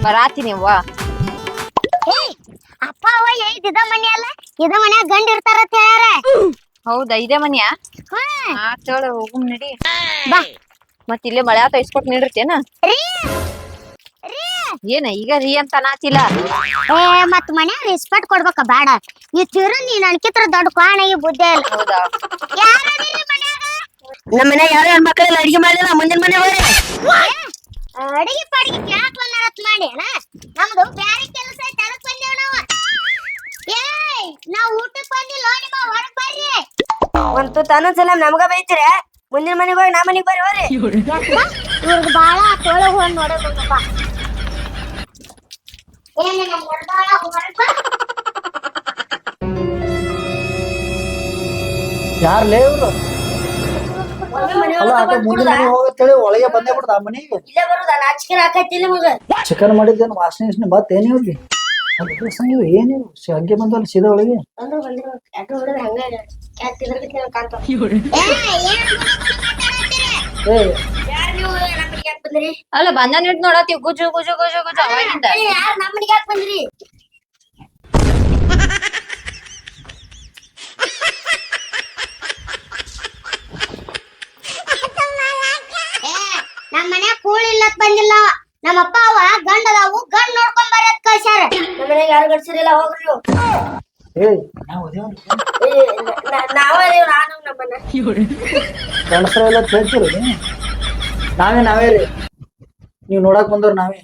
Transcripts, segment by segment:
ಬರಾತೀನಿ ಅವ್ವ. ಅಪ್ಪ ಅವ್ವ ಇದ ಮನಿ ಅಲ್ಲ ಇದ ಮನ್ಯಾಗ ಗಂಡ ಇರ್ತಾರ ಅಂತ ಹೇಳ್ಯಾರ. ಹೌದಾ ಇದೇ ಮನಿಯಾ? ಚಲೋ ಹೋಗುಮ್ ನಡಿ ಬಾ. ಮತ್ ಇಲ್ಲೇ ಮಳೆ ಆತ ಇಸ್ಕೊಟ್ ನೀಡಿರ್ತೇನ? ಏನ ಈಗ ರೀ ಅಂತ ನಾತಿಲ್ಲ. ಮತ್ ಮನ್ಯಾಗ ರೆಸ್ಪೆಕ್ಟ್ ಕೊಡ್ಬೇಕ ಬೇಡ? ಈ ತಿರು ನೀನ್ ಅನ್ಕಿತ್ರ ದೊಡ್ಡ ಕಾಣ ಈ ಬುದ್ಧಿ ಇಲ್ಲ. ಹೌದಾ? ನಮ್ಮ ಮನ್ಯಾಗ ಯಾರು ಹೆಣ್ಮಕ್ಳೆಲ್ಲ ಅಡಿಗೆ ಮಾಡಿಲ್ಲ. ಮುಂದಿನ ಮನೆ ಹೋಗ್ರಿ. ಅಡಿಗೆ ಪಾಡಿಗೆ ಕೇಳಕ್ ಬಂದಾರತ್ ಮಾಡಿ ಅಲ್ಲ. ನಮ್ದು ಬ್ಯಾರೆ ಕೆಲಸ ಐತೆ ಅದಕ್ ಬಂದೇವ್ ನಾವು. ನಾವ್ ಊಟಕ್ ಬಂದಿಲ್ಲ ನಿಮ್ಮ ಹೊರಗ್ ಬರ್ರಿ. ಒಂದು ತಾನೊಂದ್ಸಲ ನಮಗ ಬೈತೀರ. ಮುಂದಿನ ಮನೆಗೆ ಹೋಗಿ ನಾ ಮನೆಗೆ ಬರ್ರಿ ಹೋಗ್ರಿ. ಇವ್ರದ್ದು ಬಾಳ ತೋಳಗ್ ಹೋಗಿ ನೋಡೋದಪ್ಪ. ಏನ ನಮ್ಮ ಹೊರಬಾಳ ಹೊರಗ್ ಬಾ. ಯಾರ್ಲೇ ಇವ್ರು? ಅಲ್ಲ ಮುಂದಿನ ಮನೆ ಹೋಗತ್ತೇಳಿ ಒಳಗೆ ಬಂದೇ ಬಿಡ್ದ ಆ ಮನೆಗೆ. ಇಲ್ಲೇ ಬರುದ ನಾಚಿಕೆ ಹಾಕೈತಿ ನಿಮಗ. ಚಿಕನ್ ಮಾಡಿದ್ದೇನು ವಾಸನೆ ಗಿಸ್ನೆ ಬತ್ ಏನ್ ಇವ್ರಿಗೆ? ನೀವು ಏನಿವು ಹಂಗೆ ಬಂದಲ್ಲ ಸೀದಾ ಒಳಗೆ. ಅಲ್ಲ ಬಂದ ನಿಟ್ ನೋಡತ್ತೀವಿ ಗುಜು ಗುಜು ಗುಜು ಗುಜು ಅವಾಗಿಂದ. ಯಾರು ನಮ್ಮ ಮನೆಗೆ ಯಾಕೆ ಬಂದ್ರಿ? ನಮ್ಮ ಮನ್ಯಾಗ ಕೂಳಿಲ್ಲ ಬಂದಿಲ್ಲ. ನಮ್ಮ ಅಪ್ಪ ಅವ ಗಂಡ ಅದಾವು ಗಂಡ ನೋಡ್ಕೊಂಡ್ ಬರತ್ ಕಳ್ಸ್ಯಾರ. ನಮ್ಮ ಮನೆಗೆ ಯಾರು ಗಡ್ಸಿರಿಲ್ಲ ಹೋಗ್ರಿ ನೀವು. ನಾವೇ ನಾನು ನಮ್ಮನ್ನ ಗಣಸರ ಎಲ್ಲ ಕೇಳ್ತೀರಿ? ನಾವೇ ರೀ. ನೀವ್ ನೋಡಕ್ ಬಂದವ್ರ ನಾವೇ.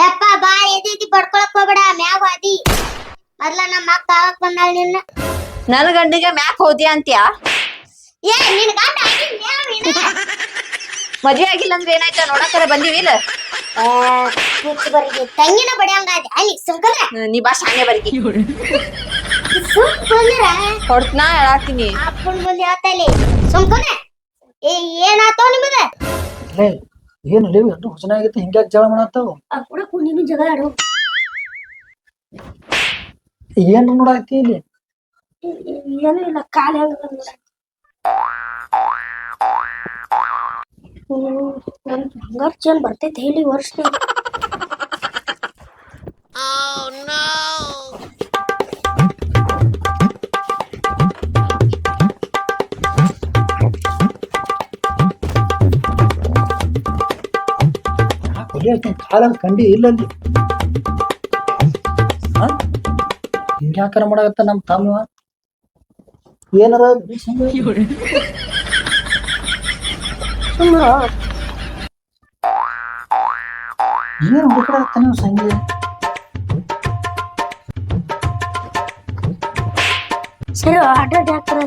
ಯಪ್ಪ ಬಾ ಎದಿ ಬಡ್ಕೊಳಕ್ ಹೋಗ್ಬೇಡ ಮ್ಯಾಗ ಅದಿ. ಮೊದ್ಲ ನಮ್ಮ ಅಕ್ಕ ಆಗಕ್ ಬಂದಾಳ ನಿನ್ನ. ನನ್ ಗಂಡಿಗೆ ಮ್ಯಾಕ್ ಹೋದ್ಯಾ ಅಂತ್ಯಾ? ನಿನ್ ಗಂಡ ಆಗಿಲ್ಲ. ಮದ್ವೆ ಆಗಿಲ್ಲ ಅಂದ್ರೆ ಏನಾಯ್ತ ನೋಡಕರ ಬಂದಿವಿ ಇಲ್ಲ? ತಂಗಿನ ಬಡಿಯಂಗ ಅಲ್ಲಿ ಸುಮ್ಕಂದ್ರ ನೀ ಬಾ ಶಾನೆ ಬರ್ಗಿ ಸುಮ್ಕಂದ್ರ ಹೊಡ್ತನಾ ಹೇಳಾತೀನಿ. ಅಪ್ಪನ್ ಮುಂದೆ ಹೇಳ್ತಲಿ ಸುಮ್ಕಂದ್ರ. ಏನಾತೋ ನಿಮಗ? ಏನು ಲೇವಿ ಅಷ್ಟು ಹುಸನ ಆಗೈತಿ ಹಿಂಗ್ಯಾಕ್ ಜಗಳ ಮಾಡತ್ತಾವ? ನೀನು ಜಗಳ ಆಡು. ಏನ್ ನೋಡಾಕತಿ ಇಲ್ಲಿ? ಏನೂ ಇಲ್ಲ ಕಾಲ ಬಂಗಾರ ಚೇನ್ ಬರ್ತೈತಿ ಹೇಳಿ ವರ್ಷ. ಕಾಲ ಕಂಡಿ ಇಲ್ಲಲ್ಲಿ ಹಿಂಗ್ಯಾಕಾರ ಮಾಡಾಕತ್ತ ನಮ್ ತಮ್ಮ ಏನಾರ ಏನ್ ಹುಡುಕಡತ್ತ ನೀವು ಸಂಜೆ ಸರಿ ಆಟೋಡ್ ಯಾಕ್ರ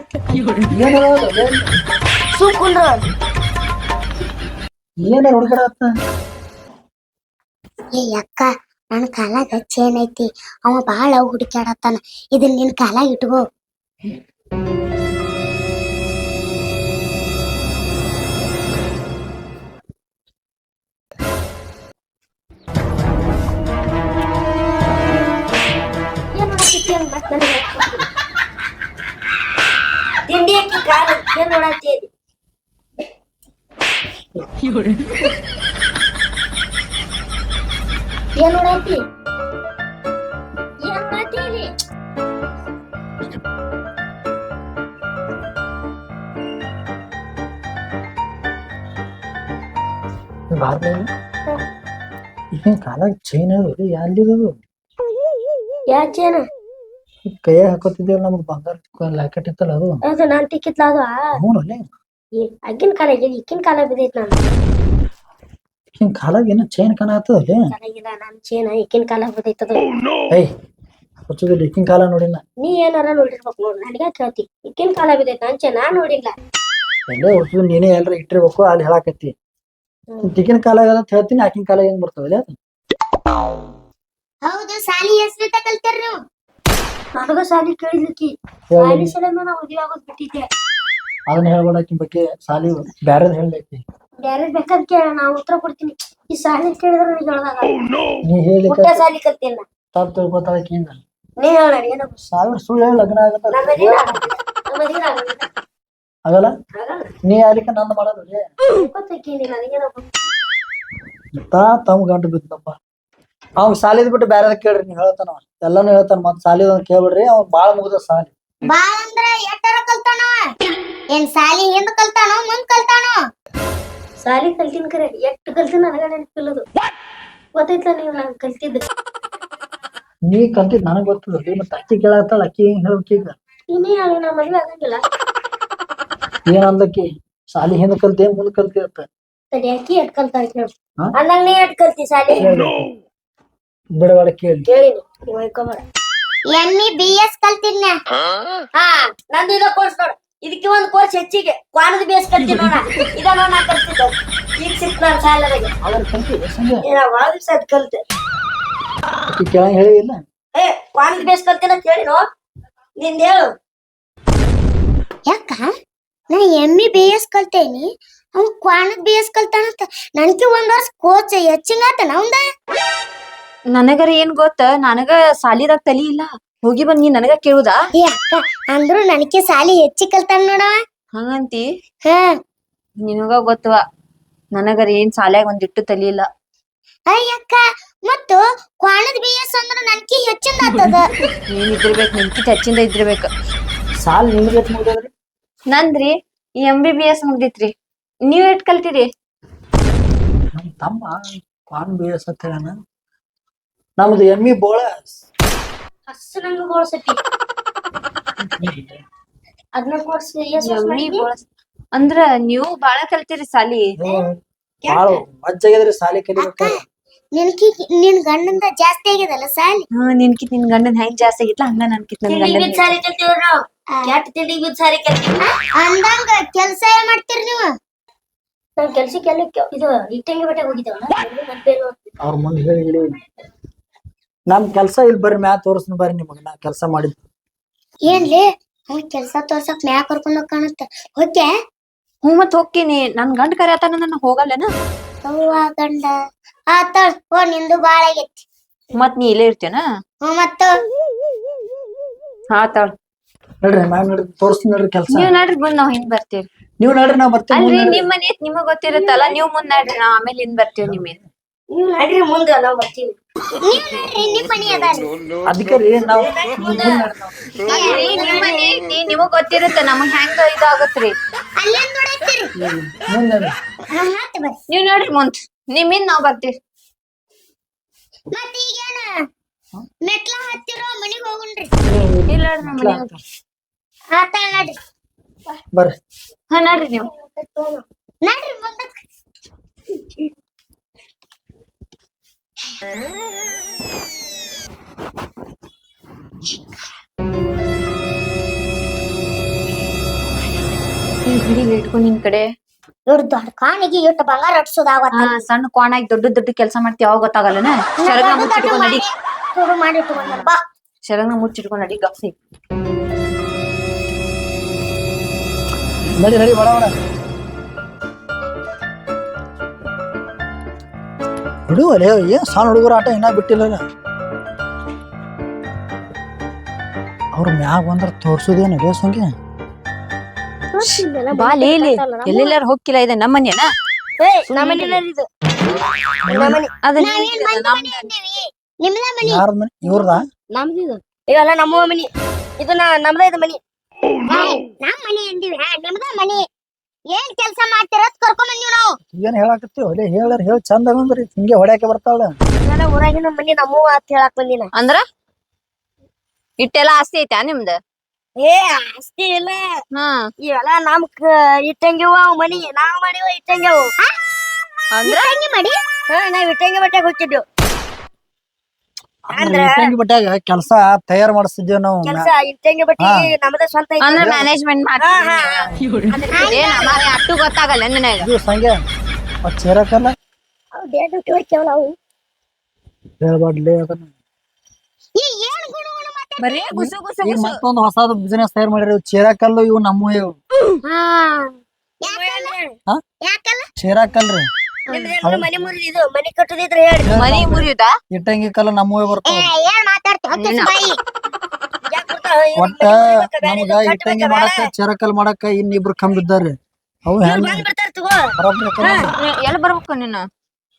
ಸುಮ್ಕುಂದ್ರ. ಏನಾರ ಹುಡುಕಡತ್ತ? ಅಕ್ಕ ನನ್ ಕಾಲಾಗ ಚೇನ್ ಐತಿ. ಅವ ಬಾಳ ಹುಡುಕ್ಯಾಡತ್ತಾನ. ಇದನ್ ನಿನ್ ಕಾಲಾಗ ಇಟ್ಕೋ. ತಿಂಡಿ ಹಾಕಿ ಕಾಲ ಏನ್ ನೋಡತ್ತೀರಿ? ಏನ್ ನೋಡತ್ತಿ? ಏನ್ ಮಾಡ್ತೀರಿ? ಈಗಿನ ಕಾಲಾಗ ಚೈನ್ ಅದು ಯಾರಿದು? ಯಾ ಚೇನ? ಕೈಯಾಗ ಹಾಕೋತಿದ್ದೇವಲ್ಲ ನಮ್ದು ಬಂಗಾರ ಲಾಕೆಟ್ ಇತ್ತಲ್ಲ ಅದು. ಅದು ನಾನ್ ತಿಕ್ಕಿತ್ಲ ಅದು. ನೋಡಲ್ಲೇ ಅಕ್ಕಿನ ಕಾಲ ಇಕ್ಕಿನ ಕಾಲ ಬಿದ್ದೈತಿ. ನಾನು ಈಗಿನ ಕಾಲಾಗ ಏನೋ ಚೈನ್ ಕಾಣ ಆಗ್ತದಲ್ಲಿ. ಚೆನ್ನಾಗಿಲ್ಲ ನನ್ ಚೇನ ಇಕ್ಕಿನ ಕಾಲ ಬಿದ್ದೈತದ. ಹುಚ್ಚದಲ್ಲಿ ಈಗಿನ ಕಾಲ ನೋಡಿಲ್ಲ. ನೀ ಏನಾರ ನೋಡಿರ್ಬೇಕು ನೋಡ್. ನನಗ ಕೇಳ್ತಿ ಇಕ್ಕಿನ ಕಾಲ ಬಿದ್ದೈತಿ ನನ್ ಚೇನ ನೋಡಿಲ್ಲ. ಎಲ್ಲೇ ಹುಚ್ಚು ನೀನೇ ಎಲ್ರ ಇಟ್ಟಿರ್ಬೇಕು ಅಲ್ಲಿ ಹೇಳಾಕತ್ತಿ. ಈಗಿನ ಕಾಲಾಗ ಅಂತ ಹೇಳ್ತೀನಿ. ಆಕಿನ ಕಾಲ ಹೆಂಗ್ ಬರ್ತಾವಲ್ಲ ಅದು? ಹೌದು ಸಾಲಿ ಹೆಸರಿತ ಕಲ್ತಾರ ನೀವು? ನನಗ ಸಾಲಿ ಕೇಳಿದ್ಲಿಕ್ಕಿ ಸಾಲಿ ಸಲಂದ ನಾ ಮದ್ವೆ ಆಗೋದ್ ಬಿಟ್ಟಿದ್ದೆ. ಅದನ್ನ ಹೇಳ್ಬೇಡ. ಆಕಿನ ಬಗ್ಗೆ ಸಾಲಿ ಬ್ಯಾರೇದ್ ಹೇಳೈತಿ. ಬ್ಯಾರೆ ಬೇಕಾದ್ ಕೇಳ ನಾ ಉತ್ತರ ಕೊಡ್ತೀನಿ. ಈ ಸಾಲಿ ಕೇಳಿದ್ರ ನನಗೆ ಹೇಳ್ದಾಗ ನೀ ಹೇಳಿ ಸಾಲಿ ಕಲ್ತಿಲ್ಲ. ತಪ್ಪು ತಿಳ್ಕೊತಾಳ ಆಕಿಂದ. ನೀ ಹೇಳ ಏನ ಸಾವಿರ ಸುಳ್ಳು ಹೇಳಿ ಲಗ್ನ ಆಗತ್ತ ಆಗಲ್ಲ. ನೀ ಯಾರಿಕ ನಂದು ಮಾಡೋದು ತಮ್ಮ ಗಂಟು ಬಿದ್ದಪ್ಪ. ಅವ್ ಸಾಲಿದ್ ಬಿಟ್ಟು ಬ್ಯಾರೆ ಕೇಳ್ರಿ ನೀವ್ ಹೇಳ್ತಾನ ಅವ. ಎಲ್ಲಾನು ಹೇಳ್ತಾನ ಮತ್ ಸಾಲಿದ್ ಒಂದ್ ಕೇಳ್ಬಿಡ್ರಿ ಅವ್ ಬಾಳ ಮುಗ್ದ ಸಾಲಿ. ಬಾಳ ಅಂದ್ರ ಎಟ್ಟರ ಕಲ್ತಾನವ ಏನ್ ಸಾಲಿ ಹಿಂದ್ ಕಲ್ತಾನೋ ಮುಂದ್ ಕಲ್ತಾನೋ ಸಾಲಿ ಕಲ್ತೀನಿ ಕರೆ ಎಷ್ಟ್ ಕಲ್ತೀನಿ ನನಗ ನೆನಪಿಲ್ಲದು ಗೊತ್ತೈತ್ಲ ನೀವು ನಾನು ಕಲ್ತಿದ್ದು ನೀ ಕಲ್ತಿದ್ ನನಗ್ ಗೊತ್ತದ ಮತ್ತ ಅಕ್ಕಿ ಕೇಳತ್ತಾಳ ಅಕ್ಕಿ ಹೆಂಗ್ ಹೇಳ್ಬೇಕ್ ಈಗ ಇನ್ನೇ ನಾ ಮದ್ವೆ ಆಗಂಗಿಲ್ಲ ಏನ್ ಅಂದಕ್ಕಿ ಸಾಲಿ ಹಿಂದ್ ಕಲ್ತಿ ಮುಂದ್ ಕಲ್ತಿ ಅಂತ ತಡಿ ಅಕ್ಕಿ ಎಷ್ಟ್ ಕಲ್ತಾಳ ಕೇಳು ಹಾ? ಅಂದಂಗ ನೀ ಎಷ್ಟ್ ಕಲ್ತಿ ಸಾಲಿ ಬಿಡವಾಡ ಕೇಳಿ ಕೇಳಿನಿ ನೀವು ಹೊಯ್ಕೊಬೇಡ ME BS ಕಲ್ತಿನ ಹಾ ನಂದು ಇದ ಕೋರ್ಸ್ ನೋಡು ಇದಕ್ಕೆ ಒಂದ್ ಕೋರ್ಸ್ ಹೆಚ್ಚಿಗೆ ಕ್ವಾನದ ಬೇಸ್ ಕಲ್ತೀನಿ ನೋಡ ಇದ ನಾ ಕಲ್ತಿದ್ದು ಈಗ ಸಿಕ್ತ ನಾನು ಸಾಲದಾಗೆ ಅವ್ರ ಕಲ್ತಿ ಸಂಜೆ ಭಾಳ ದಿವಸ ಅದ್ ಕಲ್ತೆ ಅಕ್ಕಿ ಕೇಳಂಗ್ ಹೇಳಿ ಇಲ್ಲ ಏ ಕ್ವಾನದ ಬೇಸ್ ಕಲ್ತಿನ ಕೇಳಿನೋ ನಿಂದ ಹೇಳು ಯಾಕ ನಾ ME BS ಕಲ್ತೇನಿ ಅವ್ ಕ್ವಾಣದ್ BS ಕಲ್ತಾನಂತ ನನಗೆ ಒಂದ್ ವರ್ಷ ಕೋಚ್ ಹೆಚ್ಚಿಂಗಾತನ ಅವಂದ ನನಗರ ಏನ್ ಗೊತ್ತ ನನಗ ಸಾಲಿದಾಗ ತಲಿ ಇಲ್ಲ ಹೋಗಿ ಬಂದ್ ನೀ ನನಗ ಕೇಳುದಾ ಏ ಅಕ್ಕ ಅಂದ್ರು ನನಗೆ ಸಾಲಿ ಹೆಚ್ಚಿ ಕಲ್ತಾನ ನೋಡವ ಹಂಗಂತಿ ಹಾ ನಿನಗ ಗೊತ್ತವ ನನಗರ ಏನ್ ಸಾಲ್ಯಾಗ ಒಂದಿಟ್ಟು ತಲಿ ಇಲ್ಲ ಅಯ್ಯಕ್ಕ ಮತ್ತು ಕ್ವಾಣದ್ BS ಅಂದ್ರ ನನಗೆ ಹೆಚ್ಚಿಂದಾತದ ನೀನ್ ಇದ್ದಿರ್ಬೇಕು ನಿನ್ಕಿತ ಹೆಚ್ಚಿಂದ ಇದ್ದಿರ್ಬೇಕು ಸಾಲ್ ನಿಮ್ಗೆ ಎಷ್ಟ್ ಮುಗ್ದದ್ರಿ ನಂದ್ರಿ MBBS ಮುಗ್ದಿತ್ರಿ ನೀವ್ ಎಷ್ಟ್ ಕಲ್ತಿರಿ ನಮ್ ತಮ್ಮ ಕ್ವಾನ್ BS ಅಂತ ಹೇಳಣ ನಮ್ದು ME ಬೋಳ ಹಸ್ಸು ನಂಗ ಗೋಳ್ಸತಿ ಅದನ್ನ ಕೋರ್ಸ್ ME ಅಂದ್ರ ನೀವು ಬಾಳ ಕಲ್ತಿರಿ ಸಾಲಿ ಬಾಳ ಮಜ್ಜಾಗಿದ್ರಿ ಸಾಲಿ ಕಲಿಬೇಕಾದ್ರೆ ನಿನ್ ಗಂಡಂದ ಜಾಸ್ತಿ ಆಗ್ಯದಲ್ಲ ಸಾಲಿ ನಿನ್ಕಿತ್ ನಿನ್ ಗಂಡನ್ ಹೆಂಗ್ ಜಾಸ್ತಿ ಆಗಿತ್ಲ ಹಂಗ ನನ್ಕಿತ್ ನನ್ ತಿಂಡಿಗೆ ಗಂಡನ್ ಬಿದ್ದ ಸಾರಿ ಕಲ್ತೀವ್ರಿ ನಾವು ಕೆಟ್ಟ ತಿಂಡಿಗೆ ಬಿದ್ದ ಸಾರಿ ಕಲ್ತೀವಿ ಅಂದಂಗ ಕೆಲ್ಸ ಏನ್ ಮಾಡ್ತೀರಿ ನೀವು ನಾವ್ ಕೆಲ್ಸಕ್ಕೆಲ್ಲ ಇದು ಇಟ್ಟಂಗಿ ಬಟ್ಟೆ ಹೋಗಿದ್ದೇವಲ್ಲ ನನ್ ಪೇರು ಅವ್ರ ಮುಂದೆ ಹೇಳಿ ನಮ್ ಕೆಲ್ಸ ಇಲ್ಲಿ ಬರ್ರಿ ಮ್ಯಾ ತೋರಿಸ್ತೀನಿ ಬರ್ರಿ ನಿಮಗ್ ನಾ ಕೆಲ್ಸ ಮಾಡಿದ್ ಏನ್ಲಿ ಅವ್ನ್ ಕೆಲ್ಸ ತೋರ್ಸಕ್ ಮ್ಯಾಗ ಕರ್ಕೊಂಡ್ ಹೋಗ್ ಕಾಣುತ್ತೆ ಓಕೆ ಹ್ಞೂ ಮತ್ ಹೋಗ್ತೀನಿ ನನ್ ಗಂಡ ಕರೆಯತಾನ ನನ್ನ ಹೋಗಲ್ಲೇನ ಅವ್ವ ಗಂಡ ಆತಾಳ್ ನಿಂದು ಬಾಳ ಆಗೈತಿ ಮತ್ ನೀ ಇಲ್ಲೇ ಇರ್ತೇನ ಮತ್ತ ಆತಾಳ ನೋಡ್ರಿ ಮ್ಯಾಮ್ ನೋಡ್ರಿ ತೋರಿಸ್ತೀನಿ ನೋಡ್ರಿ ಕೆಲ್ಸ ನೀವ್ ನಡ್ರಿ ಮುಂದ್ ನಾವ್ ಹಿಂದ್ ಬರ್ತೇವಿ ನೀವ್ ನೋಡ್ರಿ ನಾವ್ ಬರ್ತೀವಿ ಅಲ್ರಿ ಮುಂದ್ ನೋಡ್ರಿ. ನಿಮ್ ಮನೆ ನಿಮಗ್ ಗೊತ್ತಿರುತ್ತಲ್ಲ ನೀವ್ ಮುಂದ್ ನಡ್ರಿ ನಾವ್ ಆಮೇಲೆ ಹಿಂದ್ ಬರ್ತೇವ್ ನಿಮ್ಮೇ ನೀವು ನಡ್ರಿ ಮುಂದೆ ನಾವ್ ಬರ್ತೀವಿ ನೀವ್ ನೋಡ್ರಿ ನಿಮ್ ಮನಿ ಅದಾರಿ ಅದಕ್ಕೆ ರೀ ನಾವು ಮುಂದ್ ನೋಡ್ರಿ ನಾವು. ಅಲ್ರಿ ನಿಮ್ ಮನೆ ಐತಿ ನಿಮಗ್ ಗೊತ್ತಿರುತ್ತ ನಮಗ್ ಹೆಂಗ ಇದಾಗತ್ರಿ ಅಲ್ಲೇನ್ ನೋಡತ್ತೀರಿ ಮುಂದ್ ನೋಡ್ರಿ ಮತ್ತೆ ಬರ್ರಿ ನೀವ್ ನೋಡ್ರಿ ಮುಂದ್ ನಿಮ್ಮಿಂದ ನಾವ್ ಬರ್ತೀವಿ ಮತ್ ಈಗೇನ ಮೆಟ್ಲ ಹತ್ತಿರೋ ಮನಿಗ್ ಹೋಗುಣ್ರಿ ಇಲ್ಲ ನೋಡ್ರಿ ನಮ್ ಮನೆ ಹೋಗ್ರಿ. ಆತಾಳ್ ನಡ್ರಿ ಬರ್ರಿ ಹಾ ನಡ್ರಿ ನೀವು ನಡ್ರಿ ಮುಂದಕ್ ಹಿಡಿ ಇಟ್ಕೊಂಡ್ ನಿನ್ ಕಡೆ ಇವ್ರ ದೊಡ್ಡ ಕಾಣಿಗೆ ಇಟ್ಟು ಬಂಗಾರ ಅಟ್ಸೋದಾಗತ್ತ ಸಣ್ಣ ಕೋಣಾಗಿ ದೊಡ್ಡ ದೊಡ್ಡ ಕೆಲಸ ಮಾಡ್ತಿ ಯಾವಾಗ ಗೊತ್ತಾಗಲ್ಲನ ಶರಗ ಮುಚ್ಚಿಟ್ಕೊಂಡ್ ನಡಿ ಶುರು ಮಾಡಿಟ್ಟು ಬಾ ಶರಗ ಮುಚ್ಚಿಟ್ಕೊಂಡ್ ನಡಿ ಗಪ್ಸಿ ನಡಿ ನಡಿ ಬಡ ಬಡ ಬಿಡುವಲ್ಲ ಏನ್ ಸಣ್ಣ ಹುಡುಗರ ಆಟ ಇನ್ನ ಬಿಟ್ಟಿಲ್ಲ ಅವ್ರ ಮ್ಯಾಗ ಬಂದ್ರ ತೋರ್ಸುದೇನು ಬೇಸಂಗೆ ಬಾ ಲೇಲಿ ಎಲ್ಲೆಲ್ಲಾರು ಹೋಗಿಲ್ಲ ಇದೆ ನಮ್ಮ ಮನೆಯನ ಅದ ನಿಮ್ದ ಮನಿ ಯಾರ ಮನೆ ಇವ್ರದ ನಮ್ದು ಇವೆಲ್ಲ ನಮ್ಮ ಮನಿ ಇದು ನಮ್ದ ಇದು ಮನಿ ನಮ್ ಮನಿ ಅಂದಿವಿ ನಿಮ್ದ ಮನಿ ಏನ್ ಕೆಲ್ಸ ಮಾಡ್ತೀರ ಕರ್ಕೊಂಡ್ ಬಂದಿವ್ ನಾವು ಏನ್ ಹೇಳಾಕತ್ತೀವಿ ಒಳ್ಳೆ ಹೇಳಾರ ಹೇಳಿ ಚಂದ ಬಂದ್ರಿ ಹಿಂಗೆ ಹೊಡ್ಯಾಕೆ ಬರ್ತಾಳ ಇವೆಲ್ಲ ಊರಾಗಿನ ಮನಿ ನಮ್ಮ ಅಂತ ಹೇಳಕ್ ಬಂದಿನ ಅಂದ್ರ ಇಟ್ಟೆಲ್ಲ ಆಸ್ತಿ ಐತಾ ನಿಮ್ದ ಏ ಆಸ್ತಿ ಇಲ್ಲ ಹಾ ಇವೆಲ್ಲ ನಮ್ ಇಟ್ಟಂಗಿವ ಮನಿ ನಾವ್ ಮಾಡಿವ ಇಟ್ಟಂಗಿವು ಅಂದ್ರ ತಂಗಿ ಮಾಡಿ ನಾವ್ ಇಟ್ಟಂಗಿ ಬಟ್ಟೆ ಹೋಗ್ತಿದ್ವು ಅಂದ್ರ ಇಟ್ಟಂಗಿ ಬಟ್ಟಾಗ ಕೆಲಸ ತಯಾರು ಮಾಡಿಸ್ತಿದ್ದೇವ್ ನಾವು ಕೆಲ್ಸ ಇಟ್ಟಂಗಿ ಬಟ್ಟೆ ನಮ್ದ ಸ್ವಂತ ಐತಿ. ಅಂದ್ರ ಮ್ಯಾನೇಜ್ಮೆಂಟ್ ಮಾಡ್ತೀನಿ ಅಟ್ಟು ಗೊತ್ತಾಗಲ್ಲ ನನಗ ಇದು ಸಂಗೆ ಚೇರಕಲ್ಲ ಅವ್ ಡೇಟ್ ಇಟ್ಕೊಳ್ತೇವಲ್ಲ ಅವು ಹೇಳ್ಬಾಡ್ಲಿ ಅದನ್ನ ಏನ್ ಗುಣ ಗುಣ ಮಾತಾಡ್ತೀರಿ? ಬರೀ ಗುಸು ಗುಸು ಈಗ ಗುಸು ಮತ್ತೊಂದು ಹೊಸದು ಬಿಸಿನೆಸ್ ತಯಾರು ಮಾಡಿರಿ ಚೇರಕಲ್ಲು ಇವು ನಮ್ಮ ಇವು ಹಾ? ಯಾಕಲ್ಲ ಚೇರಕಲ್ರಿ ನಿಮ್ದೇನ್ ಮನಿ ಮುರಿದ ಇದು ಮನಿ ಕಟ್ಟುದಿದ್ರೆ ಹೇಳಿ ಮನಿ ಮುರಿಯುದ ಇಟ್ಟಂಗಿ ಕಲ್ಲ ನಮ್ಮ ಬರ್ತಾವ ಏನ್ ಮಾತಾಡ್ತೀವಿ ಬಾಯಿ ಯಾಕ್ ಬರ್ತಾವ? ಇವ್ರ್ ಒಟ್ಟ ಮನಿ ಮುರಿಬೇಕ ಬ್ಯಾಡ, ನಮಗ ಇದು ಇಟ್ಟಂಗಿ ಕಟ್ಬೇಕ ಮಾಡಾಕ ಬ್ಯಾಡ. ಚೇರಕಲ್ ಮಾಡಾಕ ಇನ್ನಿಬ್ರು ಕಂಬಿದ್ದಾರ್ರಿ ಅವು ಇವ್ರ್ ಹೆಂಗ್ ಬಂದ್ ಬಿಡ್ತಾರ ತಗೋ ಬರೋಬ್ಬರಿ ಕಲ್ಲ. ಎಲ್ಲಿ ಬರ್ಬೇಕು ನೀನು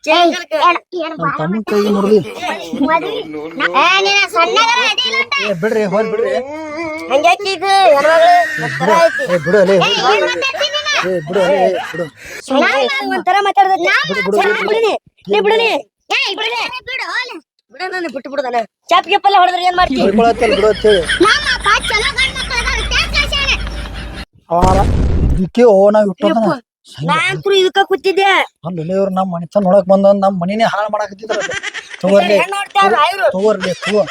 ನಮ್ ತಮ್ಮನ ಕೈ ಮುರಿದಿ ಬಿಡ್ರಿ ಹೋಲ್ ಬಿಡ್ರಿ ಹಂಗ್ಯಾಕೆ ಈಗ ಬಿಡು ಅಲ್ಲೇ ಬಿಡು ಅಲ್ಲೇ ಬಿಡು ಒಂಥರ ಮಾತಾಡ್ದ ಬಿಟ್ಟು ಬಿಡುದಾನ ಚಾಪ್ ಗಿಪ್ಪಲ್ಲ ಹೊಡೆದ್ರೆ ಏನ್ ಮಾಡ್ತೀವಿ ಹೇಳ್ಕೊಳತ್ತಲ್ಲ ಬಿಡು ಅಂತೇಳಿ ಇದಕ್ಕೆ ಓ ನಾವ್ ಇಟ್ಟೋದನ ನಾಂತ್ರು ಇದಕ್ಕ ಕೂತಿದ್ದೆ ಅಲ್ಲಿ ಇವ್ರು ನಮ್ ಮನಿತ ನೋಡಕ್ ಬಂದ ನಮ್ ಮನಿನೇ ಹಾಳು ಮಾಡಾಕತ್ತಿದ್ರ ತಗೋರ್ಲಿ ತಗೋರ್ಲಿ ತಗೋ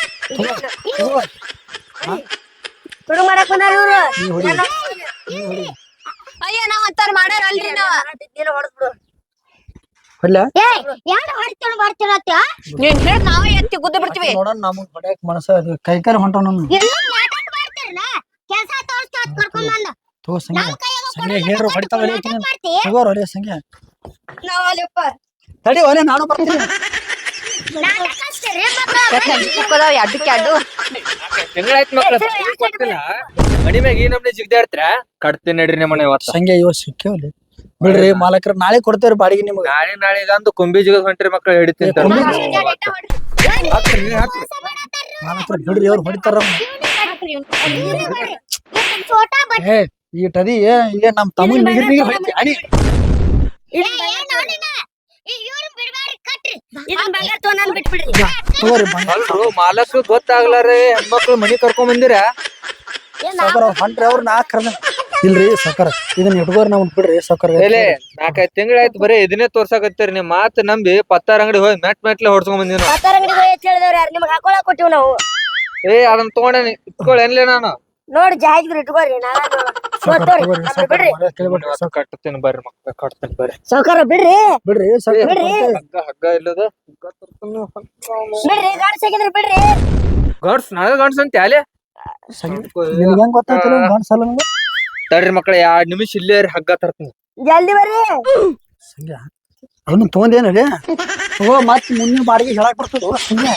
ತುಡು ಮಾಡಕ್ ಬಂದಾರ ಇವ್ರು ಅಯ್ಯ ನಾವ್ ಅಂತಾರ ಮಾಡ್ಯಾರ ಅಲ್ರಿ ನಾವ್ ಹೊಡೆದ್ಬಿಡು ಹೊಡ್ಲ ನೀನ್ ಹೇಳ್ ನಾವೇ ಎತ್ತಿ ಗುದ್ದ ಬಿಡ್ತೀವಿ ನೋಡೋಣ ನಮಗ್ ಹೊಡ್ಯಾಕ ಮನಸ್ಸ ಅದು ಕೈಕಾಲ ಹೊಂಟವ್ ನಮ್ ತಗೋ ಸಂಗೆ ಹೇಳ್ರು ಹೊಡಿತಾವ ತಗೋರ್ ಹೊಡಿ ಸಂಗೆ ನಾವ್ ಅಲ್ಲಿಪ್ಪ ತಡಿ ಒಲೆ ನಾನು ಬರ್ತೀನಿ ಅಡ್ಡಕ್ಕೆ ಅಡ್ಡು ತಿಂಗಳಾಯ್ತು ಮಕ್ಳ ಕೊಟ್ಟಿಲ್ಲ ಮನಿ ಮ್ಯಾಗ ಈ ನಮ್ನಿ ಜಿಗ್ದಾಡ್ತೀರ ಕಟ್ತೀನಿ ನಡ್ರಿ ನಿಮ್ಮ ಮನೆ ಇವತ್ತ ಸಂಗೆ ಇವ ಸಿಕ್ಕೇವಲ್ಲಿ ಬಿಡ್ರಿ ಮಾಲಕರ ನಾಳೆ ಕೊಡ್ತೇವ್ರಿ ಬಾಡಿಗೆ ನಿಮ್ಗೆ ನಾಳೆಗಂದು ಕುಂಬಿ ಜಿಗದ್ ಹೊಂಟ್ರಿ ಮಕ್ಳು ಹಿಡಿತೀನಿ ಮಾಲಕರ ಬಿಡ್ರಿ ಅವ್ರು ಹೊಡಿತಾರ ಏ ಈ ಟದಿ ಇಲ್ಲೇ ನಮ್ ತಮ್ಮನ್ ನಿಗಿರ್ ಹೊಡಿತಿ ಅಡಿ ತಗೋರಿ ಅಲ್ರು ಮಾಲಕ್ ಗೊತ್ತಾಗ್ಲಾರೆ ಹೆಣ್ಮಕ್ಳು ಮನಿ ಕರ್ಕೊಂಡ್ ಬಂದಿರ ಸಾವ್ಕಾರ ಹೊಂಟ್ರಿ ಅವ್ರ ನಾ ಕರ್ದ ಇಲ್ರಿ ಸಾವ್ಕಾರ ಇದನ್ನ ಇಟ್ಕೋರಿ ನಾವ್ ಬಿಡ್ರಿ ಸಾವ್ಕಾರ ಹೇಳಿ 4-5 ತಿಂಗಳಾಯ್ತು ಬರೀ ಇದನ್ನೇ ತೋರ್ಸಾಕತ್ತೀರಿ ನಿಮ್ ಮಾತ್ ನಂಬಿ ಪತ್ತಾರ ಅಂಗಡಿ ಹೋಗಿ ಮೆಟ್ಲೆ ಹೊಡ್ಸ್ಕೊಂಡ್ ಬಂದಿನ ಹೇಳಿದವ್ರ ಯಾರು ನಿಮ್ಗೆ ಹಾಕೊಳಕ್ ಕೊಟ್ಟಿವ್ ನಾವು ಏ ಅದನ್ನ ತಗೊಂಡೇನಿ ಇಟ್ಕೊಳ್ಳೇನ್ಲೇ ನಾನು ನೋಡಿ ಜಾಹಿದ್ರಿ ಇಟ್ಕೋರಿ ಬಿಡ್ರಿ ಕಟ್ತೀನಿ ಬರ್ರಿ ಮಕ್ಳ ಕಟ್ತೀನಿ ಬರ್ರಿ ಸಾವ್ಕಾರ ಬಿಡ್ರಿ ಬಿಡ್ರಿ ಸಾವ್ಕಾರ ಹಗ್ಗ ಇಲ್ಲದ ಬಿಡ್ರಿ ಗಾಡ್ಸ್ ಹಾಕಿದ್ರಿ ಬಿಡ್ರಿ ಗಂಡ್ಸ್ ನನಗ ಗಂಡ್ಸ್ ಅಂತ ಯಾಲೆ ನಿಮ್ಗೆ ಹೆಂಗ್ ಗೊತ್ತಾಯ್ತಿಲ್ಲ ಗಂಡ್ಸಲ್ಲ ನಿಮ್ಗೆ ತಡ್ರಿ ಮಕ್ಳ 2 ನಿಮಿಷ ಇಲ್ಲೇ ಹಗ್ಗ ತರ್ತೀನಿ ಜಲ್ದಿ ಬರ್ರಿ ಸಂಗೆ ಅದನ್ನ ತಗೊಂಡೇನಲ್ಲ ತಗೋ ಮತ್ ಮುಂದಿನ ಬಾಡಿಗೆ ಹೇಳಕ್ ಬರ್ತದ ಸಂಗೆ